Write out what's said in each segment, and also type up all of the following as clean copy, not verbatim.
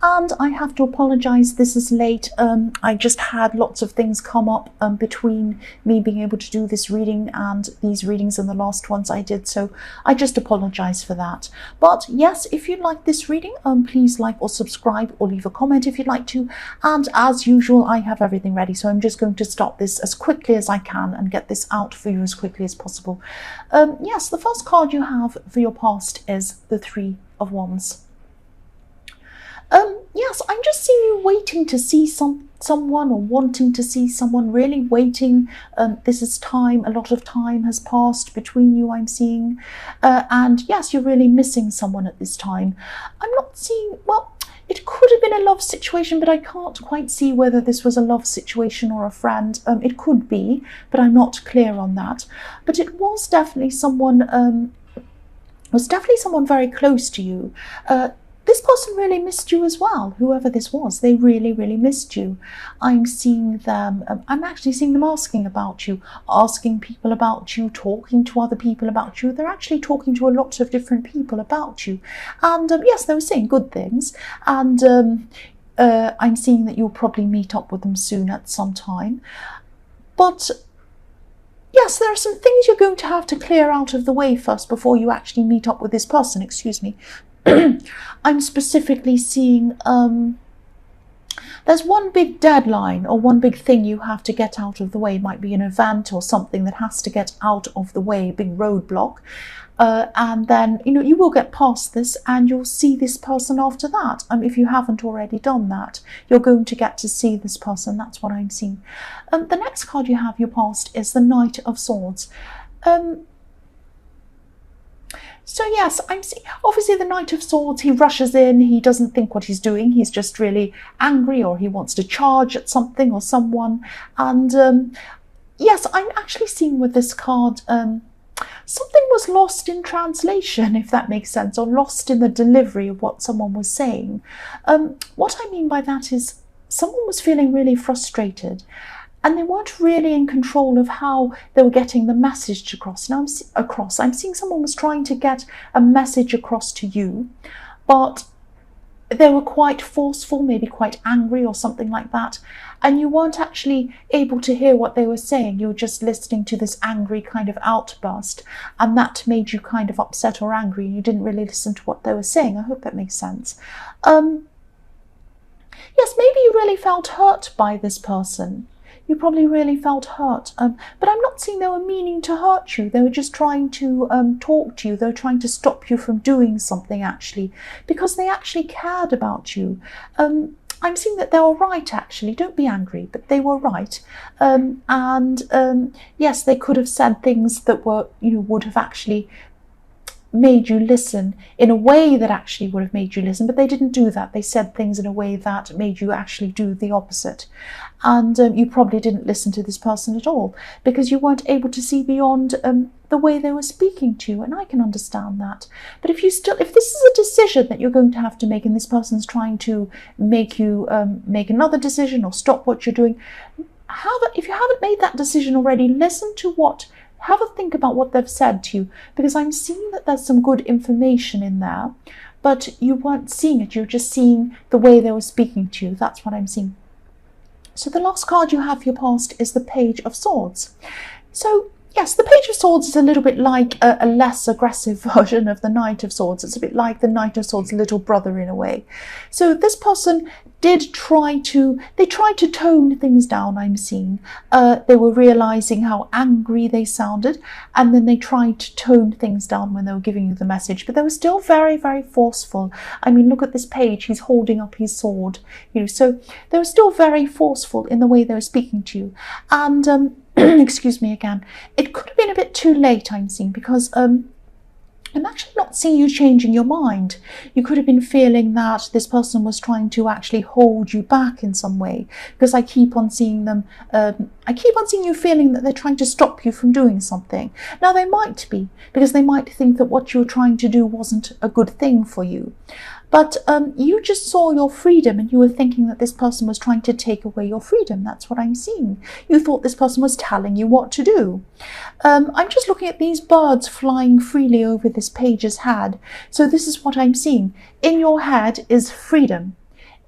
and I have to apologize, this is late. I just had lots of things come up between me being able to do this reading and these readings and the last ones I did, so I just apologize for that. But yes, if you like this reading, please like or subscribe or leave a comment if you'd like to, and as usual I have everything ready, so I'm just going to start this as quickly as I can and get this out for you as quickly as possible. Yes, the first card you have for your past is the Three of Wands. Yes, I'm just seeing you waiting to see someone, or wanting to see someone, really waiting. This is time, a lot of time has passed between you, I'm seeing. And yes, you're really missing someone at this time. I'm not seeing, well, it could have been a love situation, but I can't quite see whether this was a love situation or a friend. It could be, but I'm not clear on that. But it was definitely someone, very close to you. This person really missed you as well, whoever this was. They really, really missed you. I'm seeing them, I'm actually seeing them asking about you, asking people about you, talking to other people about you. They're actually talking to a lot of different people about you. And yes, they were saying good things. And I'm seeing that you'll probably meet up with them soon at some time. But yes, there are some things you're going to have to clear out of the way first before you actually meet up with this person, excuse me. I'm specifically seeing there's one big deadline or one big thing you have to get out of the way. It might be an event or something that has to get out of the way, a big roadblock. And then, you know, you will get past this and you'll see this person after that. If you haven't already done that, you're going to get to see this person. That's what I'm seeing. The next card you have your past is the Knight of Swords. So yes, I'm seeing, obviously the Knight of Swords, he rushes in, he doesn't think what he's doing, he's just really angry, or he wants to charge at something or someone. And yes, I'm actually seeing with this card, something was lost in translation, if that makes sense, or lost in the delivery of what someone was saying. What I mean by that is someone was feeling really frustrated, and they weren't really in control of how they were getting the message across. Now I'm seeing someone was trying to get a message across to you, but they were quite forceful, maybe quite angry or something like that, and you weren't actually able to hear what they were saying. You were just listening to this angry kind of outburst, and that made you kind of upset or angry, and you didn't really listen to what they were saying. I hope that makes sense. Yes, maybe you really felt hurt by this person. You probably really felt hurt, but I'm not seeing they were meaning to hurt you. They were just trying to talk to you. They were trying to stop you from doing something, actually, because they actually cared about you. I'm seeing that they were right, actually. Don't be angry, but they were right. Yes, they could have said things that were, you know, would have actually made you listen in a way that actually would have made you listen, but they didn't do that. They said things in a way that made you actually do the opposite. And you probably didn't listen to this person at all because you weren't able to see beyond the way they were speaking to you, and I can understand that. But if this is a decision that you're going to have to make, and this person's trying to make you make another decision or stop what you're doing, if you haven't made that decision already, have a think about what they've said to you, because I'm seeing that there's some good information in there, but you weren't seeing it. You're just seeing the way they were speaking to you. That's what I'm seeing. So the last card you have for your past is the Page of Swords. So yes, the Page of Swords is a little bit like a less aggressive version of the Knight of Swords. It's a bit like the Knight of Swords' little brother in a way. So this person tried to tone things down, I'm seeing. They were realizing how angry they sounded, and then they tried to tone things down when they were giving you the message, but they were still very, very forceful. I mean, look at this page, he's holding up his sword, you know, so they were still very forceful in the way they were speaking to you. And excuse me again, it could have been a bit too late, I'm seeing, because I'm actually not seeing you changing your mind. You could have been feeling that this person was trying to actually hold you back in some way, because I keep on seeing them, I keep on seeing you feeling that they're trying to stop you from doing something. Now they might be, because they might think that what you were trying to do wasn't a good thing for you. But you just saw your freedom and you were thinking that this person was trying to take away your freedom. That's what I'm seeing. You thought this person was telling you what to do. I'm just looking at these birds flying freely over this page's head. So this is what I'm seeing. In your head is freedom.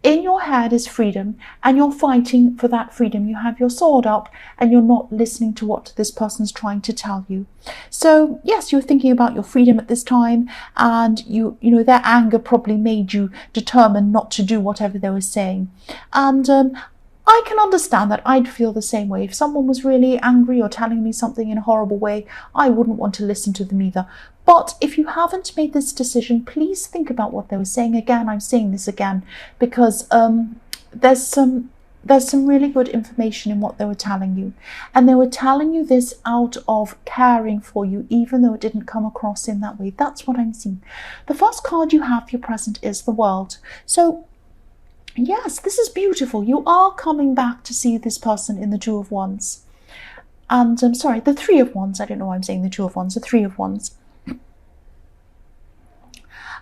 in your head is freedom, and you're fighting for that freedom. You have your sword up and you're not listening to what this person's trying to tell you. So yes, you're thinking about your freedom at this time, and you know their anger probably made you determined not to do whatever they were saying. And I can understand that. I'd feel the same way. If someone was really angry or telling me something in a horrible way, I wouldn't want to listen to them either. But if you haven't made this decision, please think about what they were saying. Again, I'm saying this again because there's some really good information in what they were telling you. And they were telling you this out of caring for you, even though it didn't come across in that way. That's what I'm seeing. The first card you have for your present is the World. So yes, this is beautiful. You are coming back to see this person in the Two of Wands. And I'm sorry, the Three of Wands. I don't know why I'm saying the Two of Wands, the Three of Wands.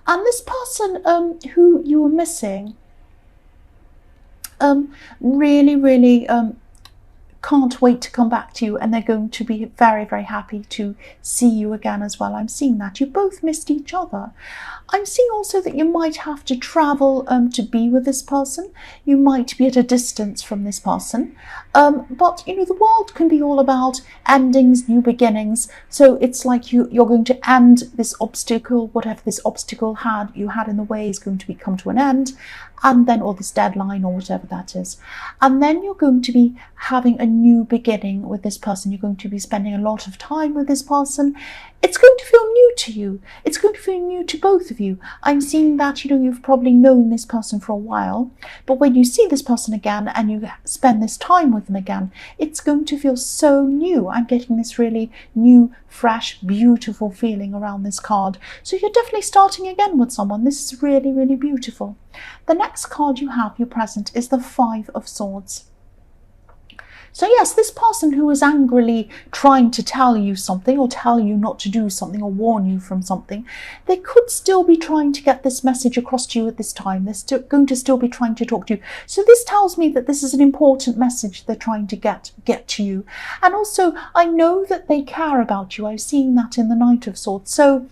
And this person who you were missing really can't wait to come back to you, and they're going to be very, very happy to see you again as well. I'm seeing that. You both missed each other. I'm seeing also that you might have to travel to be with this person. You might be at a distance from this person. But, you know, the world can be all about endings, new beginnings. So it's like you're going to end this obstacle, whatever this obstacle you had in the way is going to come to an end. And then, or this deadline or whatever that is. And then you're going to be having a new beginning with this person. You're going to be spending a lot of time with this person. It's going to feel new to you. It's going to feel new to both of you. I'm seeing that, you know, you've probably known this person for a while, but when you see this person again and you spend this time with them again, it's going to feel so new. I'm getting this really new, fresh, beautiful feeling around this card. So you're definitely starting again with someone. This is really, really beautiful. The next card you have, your present, is the Five of Swords. So yes, this person who is angrily trying to tell you something or tell you not to do something or warn you from something, they could still be trying to get this message across to you at this time. They're going to still be trying to talk to you. So this tells me that this is an important message they're trying to get to you. And also, I know that they care about you. I've seen that in the Knight of Swords. So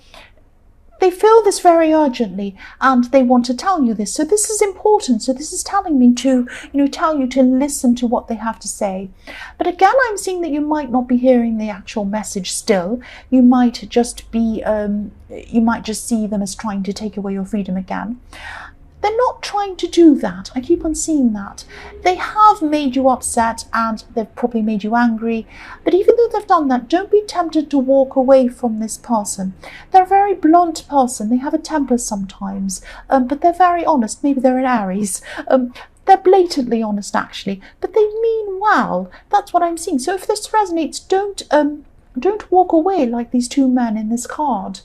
they feel this very urgently and they want to tell you this. So this is important. So this is telling me to, tell you to listen to what they have to say. But again, I'm seeing that you might not be hearing the actual message still. You might just be, you might just see them as trying to take away your freedom again. They're not trying to do that. I keep on seeing that. They have made you upset and they've probably made you angry. But even though they've done that, don't be tempted to walk away from this person. They're a very blunt person. They have a temper sometimes, but they're very honest. Maybe they're an Aries. They're blatantly honest, actually, but they mean well. That's what I'm seeing. So if this resonates, don't walk away like these two men in this card.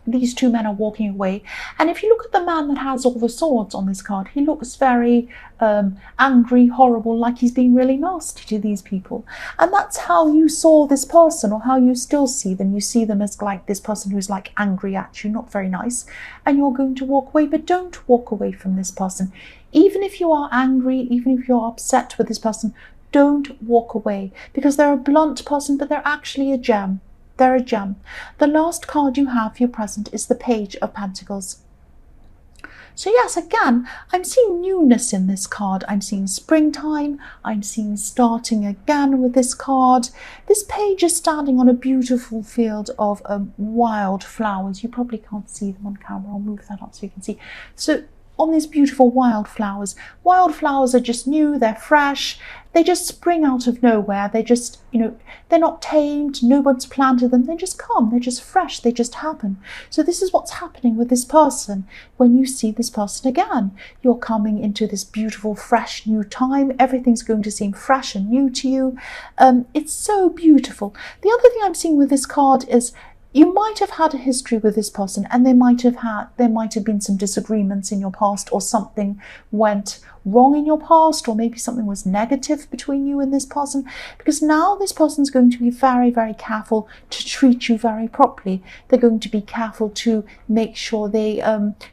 These two men are walking away, and if you look at the man that has all the swords on this card, he looks very angry, horrible, like he's being really nasty to these people. And that's how you saw this person, or how you still see them. You see them as like this person who's like angry at you, not very nice, and you're going to walk away. But don't walk away from this person. Even if you are angry, even if you're upset with this person, don't walk away, because they're a blunt person, but they're actually a gem. They're a gem. The last card you have for your present is the Page of Pentacles. So yes, again, I'm seeing newness in this card. I'm seeing springtime. I'm seeing starting again with this card. This page is standing on a beautiful field of wild flowers. You probably can't see them on camera. I'll move that up so you can see. So on these beautiful wildflowers. Wildflowers are just new, they're fresh, they just spring out of nowhere. They just, they're not tamed, no one's planted them, they just come, they're just fresh, they just happen. So this is what's happening with this person. When you see this person again, you're coming into this beautiful, fresh, new time. Everything's going to seem fresh and new to you. It's so beautiful. The other thing I'm seeing with this card is you might have had a history with this person, and there might have been some disagreements in your past, or something went wrong in your past, or maybe something was negative between you and this person, because now this person's going to be very, very careful to treat you very properly. They're going to be careful to make sure they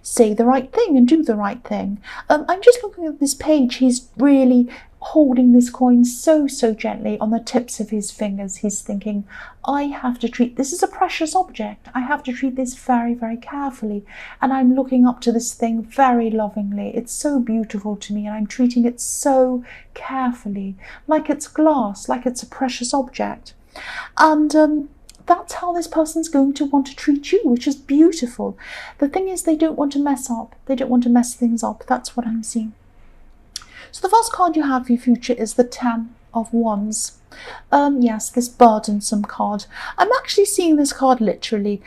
say the right thing and do the right thing. I'm just looking at this page. He's really holding this coin so gently on the tips of his fingers. He's thinking, I have to treat this is a precious object. I have to treat this very carefully, and I'm looking up to this thing very lovingly. It's so beautiful to me, and I'm treating it so carefully, like it's glass, like it's a precious object. And that's how this person's going to want to treat you, which is beautiful. The thing is, they don't want to mess up. They don't want to mess things up. That's what I'm seeing. So the first card you have for your future is the 10 of Wands. Yes, this burdensome card. I'm actually seeing this card literally.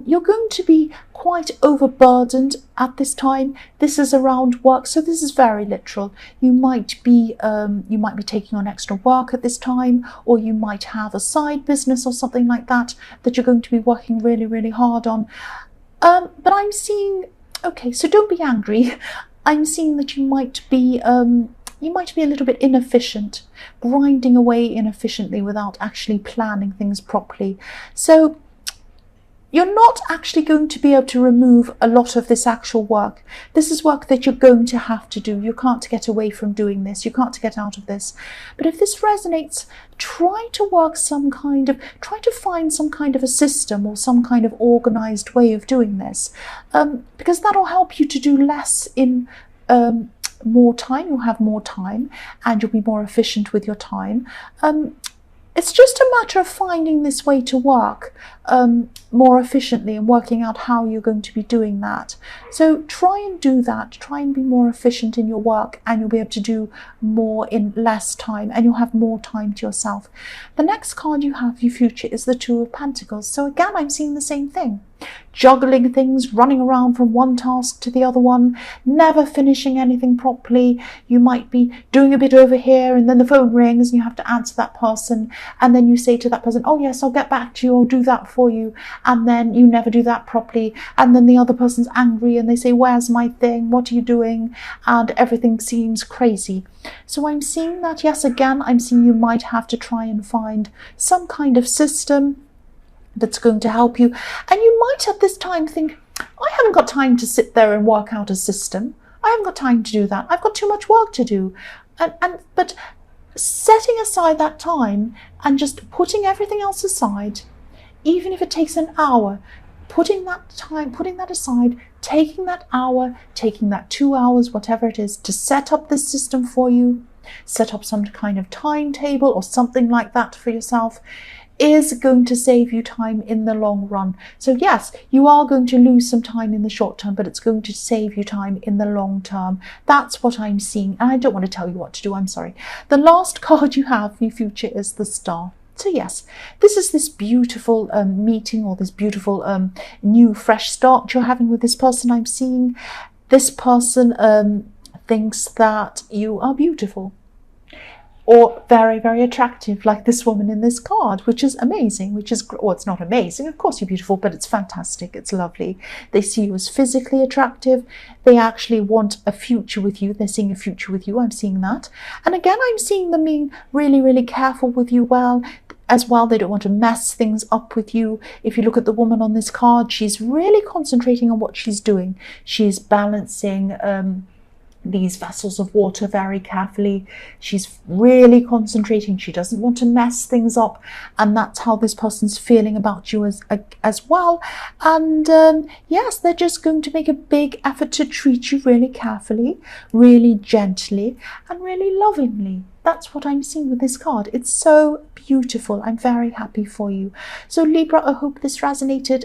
You're going to be quite overburdened at this time. This is around work, so this is very literal. You might be taking on extra work at this time, or you might have a side business or something like that you're going to be working really hard on. But I'm seeing, okay, so don't be angry. I'm seeing that you might be a little bit inefficient, grinding away inefficiently without actually planning things properly. So you're not actually going to be able to remove a lot of this actual work. This is work that you're going to have to do. You can't get away from doing this. You can't get out of this. But if this resonates, try to find some kind of a system or some kind of organized way of doing this, because that'll help you to do less in more time. You'll have more time and you'll be more efficient with your time. It's just a matter of finding this way to work more efficiently and working out how you're going to be doing that. So try and do that. Try and be more efficient in your work, and you'll be able to do more in less time, and you'll have more time to yourself. The next card you have for your future is the 2 of Pentacles. So again, I'm seeing the same thing. Juggling things, running around from one task to the other one, never finishing anything properly. You might be doing a bit over here, and then the phone rings and you have to answer that person, and then you say to that person, oh yes, I'll get back to you, I'll do that for you, and then you never do that properly, and then the other person's angry and they say, where's my thing, what are you doing, and everything seems crazy. So I'm seeing that, yes, again, I'm seeing you might have to try and find some kind of system that's going to help you. And you might at this time think, I haven't got time to sit there and work out a system. I haven't got time to do that. I've got too much work to do. But setting aside that time and just putting everything else aside, even if it takes an hour, putting that aside, taking that hour, taking that 2 hours, whatever it is, to set up this system for you, set up some kind of timetable or something like that for yourself, is going to save you time in the long run. So yes, you are going to lose some time in the short term, but it's going to save you time in the long term. That's what I'm seeing. And I don't want to tell you what to do, I'm sorry. The last card you have for your future is the Star. So yes, this is this beautiful meeting, or this beautiful new fresh start you're having with this person. I'm seeing this person thinks that you are beautiful, or very attractive, like this woman in this card, which is amazing, well, it's not amazing, of course you're beautiful, but it's fantastic, it's lovely. They see you as physically attractive. They actually want a future with you. They're seeing a future with you. I'm seeing that. And again, I'm seeing them being really careful with you as well. They don't want to mess things up with you. If you look at the woman on this card, she's really concentrating on what she's doing. She's balancing these vessels of water very carefully. She's really concentrating. She doesn't want to mess things up, and that's how this person's feeling about you as well. And yes, they're just going to make a big effort to treat you really carefully, really gently, and really lovingly. That's what I'm seeing with this card. It's so beautiful. I'm very happy for you. So Libra, I hope this resonated.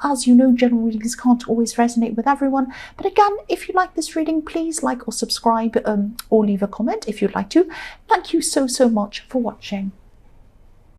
As you know, general readings can't always resonate with everyone. But again, if you like this reading, please like or subscribe, or leave a comment if you'd like to. Thank you so much for watching.